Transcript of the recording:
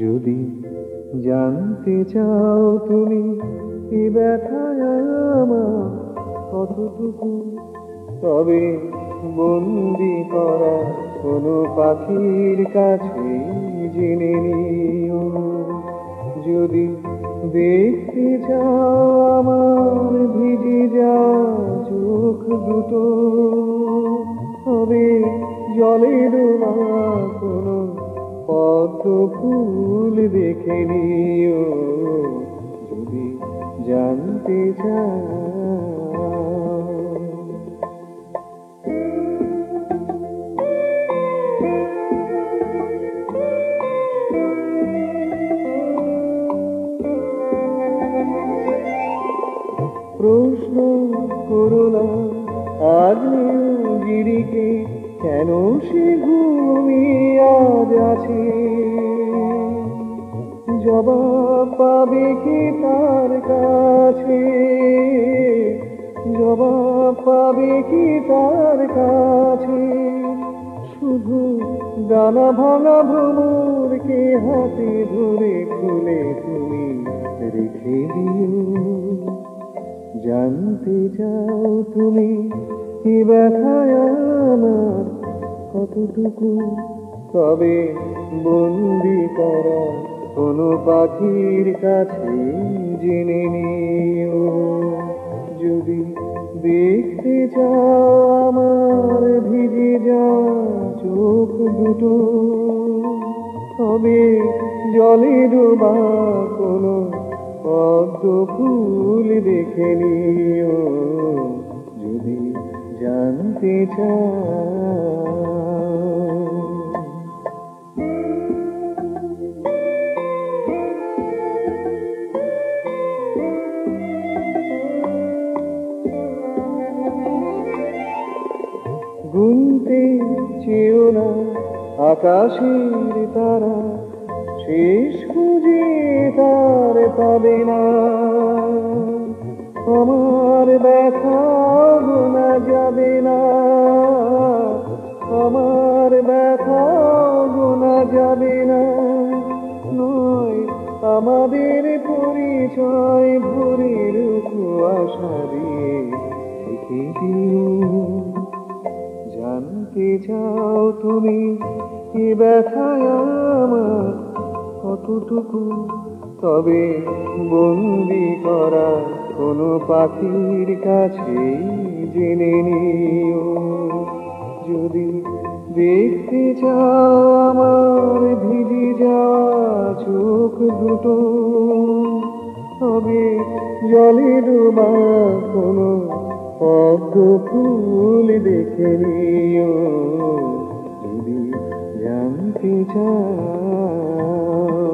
যদি জানতে চাও তুমি কি ব্যথায় আমার কতটুকু, তবে বন্দি করা কোনো পাখির কাছে জেনে নিও। যদি দেখতে চাও আমার ভিজে যাওয়া চোখ দুটো, তবে জলে ডোবা কোনো পদ্ম ফুল দেখে নিও। যদি জানতে চাও প্রশ্ন করো না আগ্নেয়গিরিকে, কেন সে ঘুমিয়ে আজ আছে। জবাব পাবে কি তার কাছে, জবাব পাবে কি তার কাছে। শুধু ডানা ভাঙা ভ্রমরকে হাতে ধরে খুলে তুমি রেখে দিও। জানতে চাও তুমি কি ব্যথায় আমার কতটুকু, তবে বন্দি করা কোনো পাখির কাছে জেনে নিও। যদি দেখতে চাও আমার ভিজে যাওয়া চোখ দুটো, তবে জলে ডোবা কোনো পদ্ম ফুল দেখে নিও। যদি জানতে চাও গুনতে চেও না আকাশের তারা, শেষ খুঁজে তার পাবে না। আমার ব্যথা গোনা যাবে না, আমার ব্যথা গোনা যাবে না। নয় আমাদের পরিচয় ভোরের কুয়াশা দিয়ে ঢেকে দিও। জানতে চাও তুমি কি ব্যথায় আমার কতটুকু, তবে বন্দি করা কোনো পাখির কাছে জেনে নিও। যদি দেখতে চাও আমার ভিজে যাওয়া চোখ দুটো, তবে জলে ডোবা কোনো পদ্ম ফুল দেখে নিও। যদি জানতে চাও